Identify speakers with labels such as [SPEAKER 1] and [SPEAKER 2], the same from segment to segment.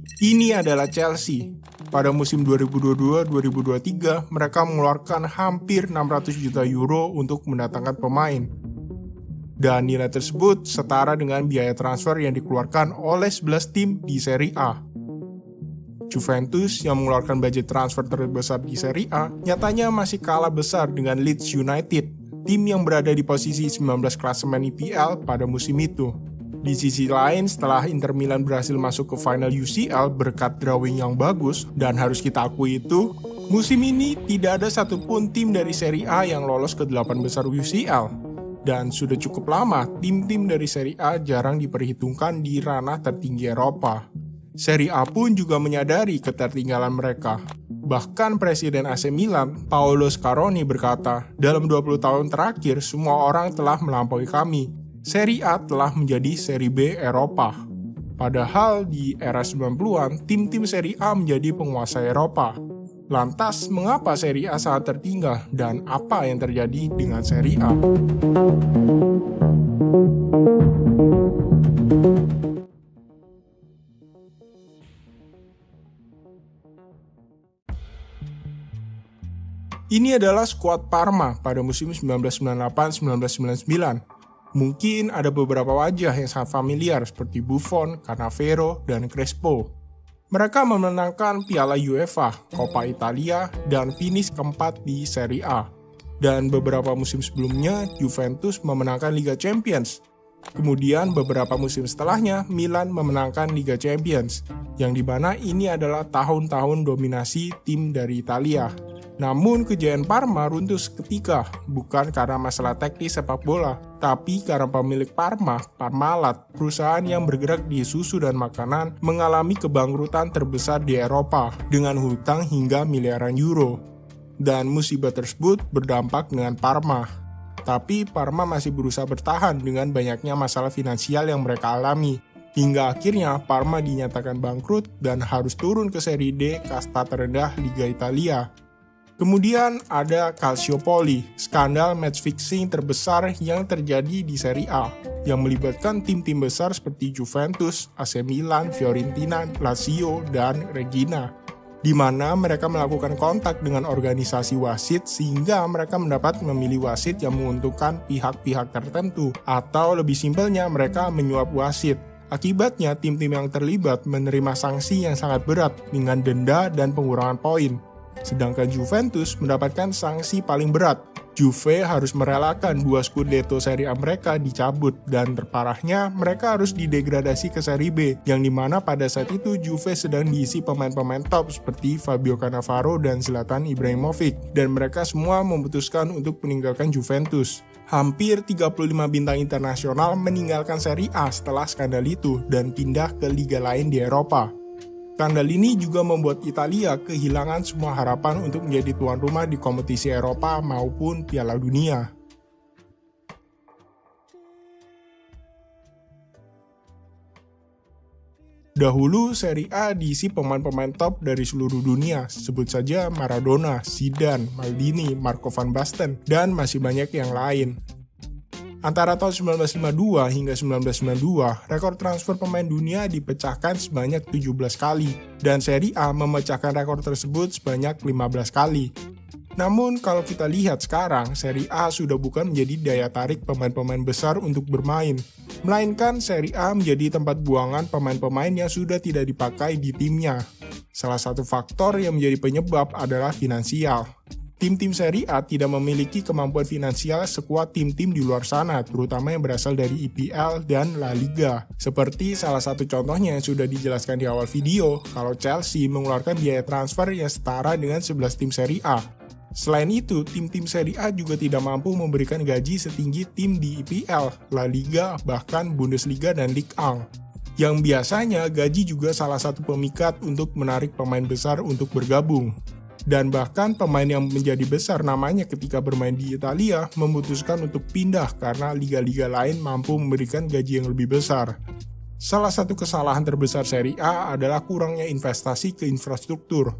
[SPEAKER 1] Ini adalah Chelsea. Pada musim 2022-2023, mereka mengeluarkan hampir 600 juta euro untuk mendatangkan pemain. Dan nilai tersebut setara dengan biaya transfer yang dikeluarkan oleh 11 tim di Serie A. Juventus yang mengeluarkan budget transfer terbesar di Serie A nyatanya masih kalah besar dengan Leeds United, tim yang berada di posisi 19 klasemen IPL pada musim itu. Di sisi lain, setelah Inter Milan berhasil masuk ke final UCL berkat drawing yang bagus, dan harus kita akui itu, musim ini tidak ada satupun tim dari Serie A yang lolos ke 8 besar UCL. Dan sudah cukup lama, tim-tim dari Serie A jarang diperhitungkan di ranah tertinggi Eropa. Serie A pun juga menyadari ketertinggalan mereka. Bahkan Presiden AC Milan, Paolo Scaroni berkata, dalam 20 tahun terakhir, semua orang telah melampaui kami. Serie A telah menjadi Serie B Eropa. Padahal di era 90-an, tim-tim Serie A menjadi penguasa Eropa. Lantas, mengapa Serie A sangat tertinggal dan apa yang terjadi dengan Serie A? Ini adalah skuad Parma pada musim 1998-1999. Mungkin ada beberapa wajah yang sangat familiar seperti Buffon, Cannavaro, dan Crespo. Mereka memenangkan Piala UEFA, Coppa Italia, dan finish keempat di Serie A. Dan beberapa musim sebelumnya, Juventus memenangkan Liga Champions. Kemudian beberapa musim setelahnya, Milan memenangkan Liga Champions, yang dimana ini adalah tahun-tahun dominasi tim dari Italia. Namun kejayaan Parma runtuh seketika, bukan karena masalah teknis sepak bola, tapi karena pemilik Parma, Parmalat, perusahaan yang bergerak di susu dan makanan, mengalami kebangkrutan terbesar di Eropa dengan hutang hingga miliaran euro. Dan musibah tersebut berdampak dengan Parma. Tapi Parma masih berusaha bertahan dengan banyaknya masalah finansial yang mereka alami. Hingga akhirnya Parma dinyatakan bangkrut dan harus turun ke Serie D, kasta terendah Liga Italia. Kemudian ada Calciopoli, skandal match fixing terbesar yang terjadi di Serie A, yang melibatkan tim-tim besar seperti Juventus, AC Milan, Fiorentina, Lazio, dan Reggina, di mana mereka melakukan kontak dengan organisasi wasit sehingga mereka mendapat memilih wasit yang menguntungkan pihak-pihak tertentu, atau lebih simpelnya mereka menyuap wasit. Akibatnya tim-tim yang terlibat menerima sanksi yang sangat berat dengan denda dan pengurangan poin. Sedangkan Juventus mendapatkan sanksi paling berat. Juve harus merelakan 2 Scudetto Serie A mereka dicabut, dan terparahnya mereka harus didegradasi ke Serie B, yang dimana pada saat itu Juve sedang diisi pemain-pemain top seperti Fabio Cannavaro dan Zlatan Ibrahimovic, dan mereka semua memutuskan untuk meninggalkan Juventus. Hampir 35 bintang internasional meninggalkan Serie A setelah skandal itu dan pindah ke liga lain di Eropa. Skandal ini juga membuat Italia kehilangan semua harapan untuk menjadi tuan rumah di kompetisi Eropa maupun Piala Dunia. Dahulu Serie A diisi pemain-pemain top dari seluruh dunia, sebut saja Maradona, Zidane, Maldini, Marco van Basten, dan masih banyak yang lain. Antara tahun 1952 hingga 1992, rekor transfer pemain dunia dipecahkan sebanyak 17 kali, dan Serie A memecahkan rekor tersebut sebanyak 15 kali. Namun kalau kita lihat sekarang, Serie A sudah bukan menjadi daya tarik pemain-pemain besar untuk bermain, melainkan Serie A menjadi tempat buangan pemain-pemain yang sudah tidak dipakai di timnya. Salah satu faktor yang menjadi penyebab adalah finansial. Tim-tim Serie A tidak memiliki kemampuan finansial sekuat tim-tim di luar sana, terutama yang berasal dari IPL dan La Liga. Seperti salah satu contohnya yang sudah dijelaskan di awal video, kalau Chelsea mengeluarkan biaya transfer yang setara dengan 11 tim Serie A. Selain itu, tim-tim Serie A juga tidak mampu memberikan gaji setinggi tim di IPL, La Liga, bahkan Bundesliga dan Ligue 1. Yang biasanya gaji juga salah satu pemikat untuk menarik pemain besar untuk bergabung. Dan bahkan pemain yang menjadi besar namanya ketika bermain di Italia memutuskan untuk pindah karena liga-liga lain mampu memberikan gaji yang lebih besar. Salah satu kesalahan terbesar Serie A adalah kurangnya investasi ke infrastruktur.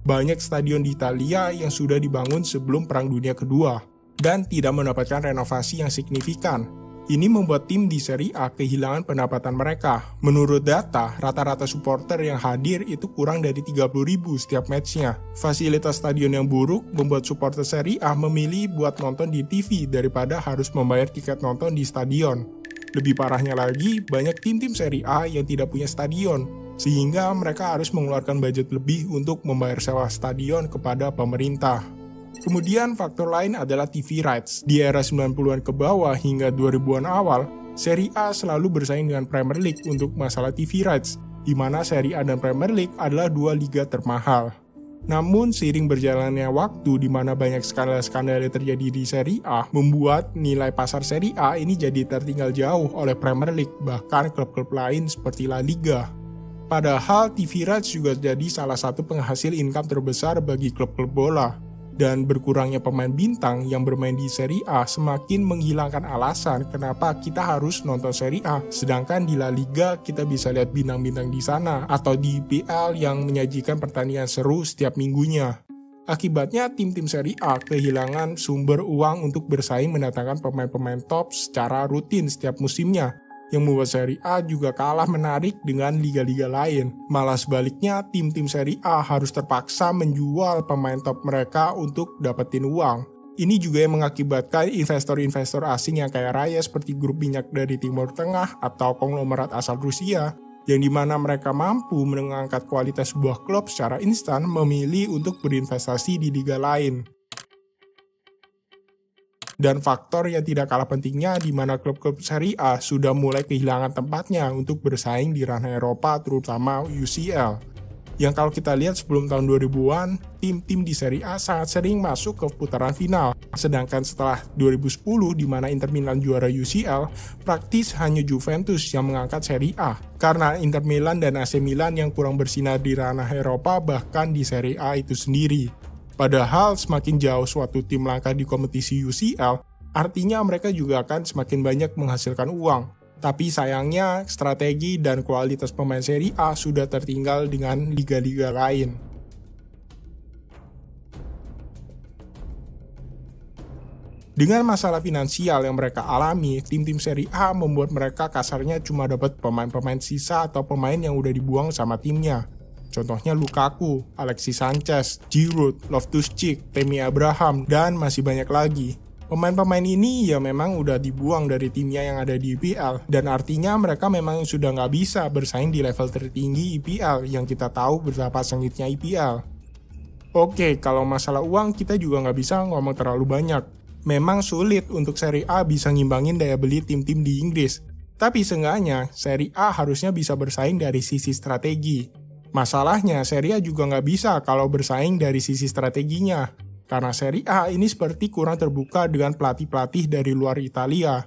[SPEAKER 1] Banyak stadion di Italia yang sudah dibangun sebelum Perang Dunia Kedua dan tidak mendapatkan renovasi yang signifikan. Ini membuat tim di Serie A kehilangan pendapatan mereka. Menurut data, rata-rata supporter yang hadir itu kurang dari 30.000 setiap matchnya. Fasilitas stadion yang buruk membuat supporter Serie A memilih buat nonton di TV daripada harus membayar tiket nonton di stadion. Lebih parahnya lagi, banyak tim-tim Serie A yang tidak punya stadion, sehingga mereka harus mengeluarkan budget lebih untuk membayar sewa stadion kepada pemerintah. Kemudian faktor lain adalah TV rights. Di era 90-an ke bawah hingga 2000-an awal, Serie A selalu bersaing dengan Premier League untuk masalah TV rights, di mana Serie A dan Premier League adalah dua liga termahal. Namun, seiring berjalannya waktu di mana banyak skandal-skandal yang terjadi di Serie A, membuat nilai pasar Serie A ini jadi tertinggal jauh oleh Premier League, bahkan klub-klub lain seperti La Liga. Padahal TV rights juga jadi salah satu penghasil income terbesar bagi klub-klub bola. Dan berkurangnya pemain bintang yang bermain di Serie A semakin menghilangkan alasan kenapa kita harus nonton Serie A. Sedangkan di La Liga kita bisa lihat bintang-bintang di sana, atau di IPL yang menyajikan pertandingan seru setiap minggunya. Akibatnya tim-tim Serie A kehilangan sumber uang untuk bersaing mendatangkan pemain-pemain top secara rutin setiap musimnya, yang membuat Serie A juga kalah menarik dengan liga-liga lain. Malah sebaliknya, tim-tim Serie A harus terpaksa menjual pemain top mereka untuk dapetin uang. Ini juga yang mengakibatkan investor-investor asing yang kaya raya seperti grup minyak dari Timur Tengah atau konglomerat asal Rusia, yang dimana mereka mampu mengangkat kualitas sebuah klub secara instan, memilih untuk berinvestasi di liga lain. Dan faktor yang tidak kalah pentingnya di mana klub-klub Serie A sudah mulai kehilangan tempatnya untuk bersaing di ranah Eropa, terutama UCL. Yang kalau kita lihat sebelum tahun 2000-an, tim-tim di Serie A sangat sering masuk ke putaran final. Sedangkan setelah 2010 di mana Inter Milan juara UCL, praktis hanya Juventus yang mengangkat Serie A. Karena Inter Milan dan AC Milan yang kurang bersinar di ranah Eropa bahkan di Serie A itu sendiri. Padahal semakin jauh suatu tim melangkah di kompetisi UCL, artinya mereka juga akan semakin banyak menghasilkan uang. Tapi sayangnya, strategi dan kualitas pemain Serie A sudah tertinggal dengan liga-liga lain. Dengan masalah finansial yang mereka alami, tim-tim Serie A membuat mereka kasarnya cuma dapat pemain-pemain sisa atau pemain yang udah dibuang sama timnya. Contohnya Lukaku, Alexis Sanchez, Giroud, Loftus-Cheek, Tammy Abraham, dan masih banyak lagi. Pemain-pemain ini ya memang udah dibuang dari timnya yang ada di IPL, dan artinya mereka memang sudah nggak bisa bersaing di level tertinggi IPL yang kita tahu betapa sengitnya IPL. Oke, kalau masalah uang kita juga nggak bisa ngomong terlalu banyak. Memang sulit untuk Serie A bisa ngimbangin daya beli tim-tim di Inggris, tapi seenggaknya Serie A harusnya bisa bersaing dari sisi strategi. Masalahnya, Serie A juga nggak bisa kalau bersaing dari sisi strateginya, karena Serie A ini seperti kurang terbuka dengan pelatih-pelatih dari luar Italia.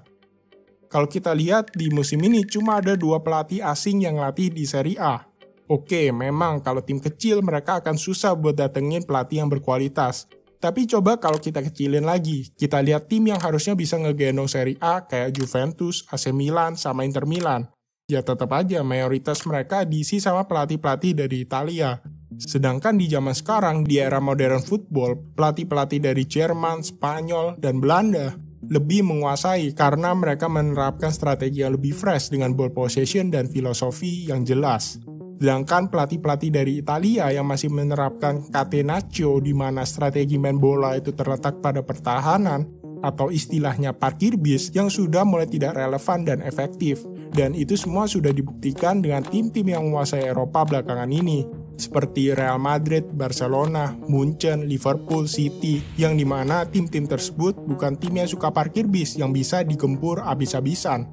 [SPEAKER 1] Kalau kita lihat, di musim ini cuma ada 2 pelatih asing yang latih di Serie A. Oke, memang kalau tim kecil mereka akan susah buat datengin pelatih yang berkualitas. Tapi coba kalau kita kecilin lagi, kita lihat tim yang harusnya bisa ngegendong Serie A kayak Juventus, AC Milan, sama Inter Milan. Ya tetap aja mayoritas mereka diisi sama pelatih-pelatih dari Italia. Sedangkan di zaman sekarang, di era modern football, pelatih-pelatih dari Jerman, Spanyol, dan Belanda lebih menguasai karena mereka menerapkan strategi yang lebih fresh dengan ball possession dan filosofi yang jelas. Sedangkan pelatih-pelatih dari Italia yang masih menerapkan catenaccio di mana strategi main bola itu terletak pada pertahanan, atau istilahnya parkir bis yang sudah mulai tidak relevan dan efektif. Dan itu semua sudah dibuktikan dengan tim-tim yang menguasai Eropa belakangan ini, seperti Real Madrid, Barcelona, Munchen, Liverpool, City, yang dimana tim-tim tersebut bukan tim yang suka parkir bis yang bisa digempur abis-abisan.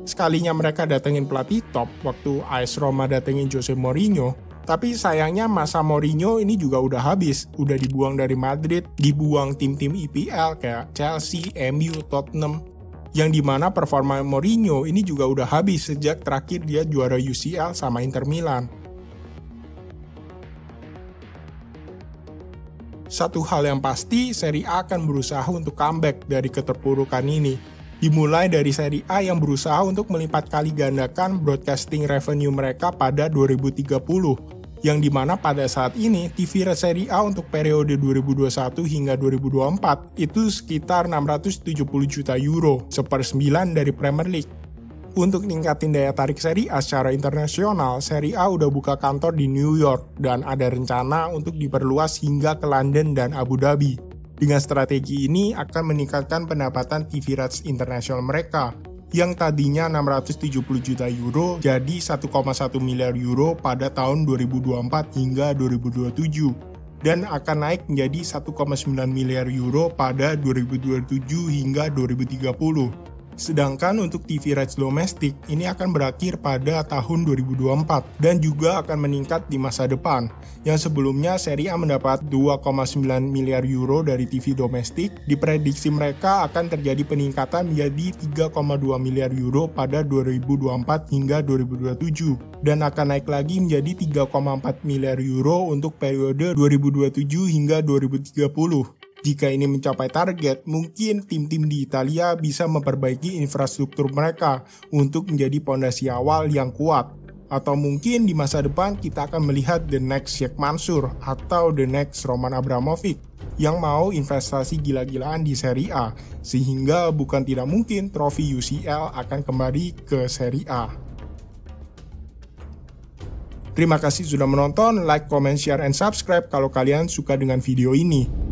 [SPEAKER 1] Sekalinya mereka datengin pelatih top, waktu AS Roma datengin Jose Mourinho, tapi sayangnya masa Mourinho ini juga udah habis, udah dibuang dari Madrid, dibuang tim-tim IPL kayak Chelsea, MU, Tottenham, yang dimana performa Mourinho ini juga udah habis sejak terakhir dia juara UCL sama Inter Milan. Satu hal yang pasti, Serie A akan berusaha untuk comeback dari keterpurukan ini. Dimulai dari Serie A yang berusaha untuk melipat kali gandakan broadcasting revenue mereka pada 2030. yang dimana pada saat ini TV Serie A untuk periode 2021 hingga 2024 itu sekitar 670 juta euro, 1/9 dari Premier League. Untuk ningkatin daya tarik Serie A secara internasional, Serie A udah buka kantor di New York dan ada rencana untuk diperluas hingga ke London dan Abu Dhabi. Dengan strategi ini akan meningkatkan pendapatan TV rights internasional mereka yang tadinya 670 juta euro jadi 1,1 miliar euro pada tahun 2024 hingga 2027 dan akan naik menjadi 1,9 miliar euro pada 2027 hingga 2030. Sedangkan untuk TV rights domestik ini akan berakhir pada tahun 2024 dan juga akan meningkat di masa depan. Yang sebelumnya Serie A mendapat 2,9 miliar euro dari TV domestik, diprediksi mereka akan terjadi peningkatan menjadi 3,2 miliar euro pada 2024 hingga 2027 dan akan naik lagi menjadi 3,4 miliar euro untuk periode 2027 hingga 2030. Jika ini mencapai target, mungkin tim-tim di Italia bisa memperbaiki infrastruktur mereka untuk menjadi pondasi awal yang kuat. Atau mungkin di masa depan kita akan melihat the next Sheikh Mansour atau the next Roman Abramovich yang mau investasi gila-gilaan di Serie A, sehingga bukan tidak mungkin trofi UCL akan kembali ke Serie A. Terima kasih sudah menonton, like, comment, share, and subscribe kalau kalian suka dengan video ini.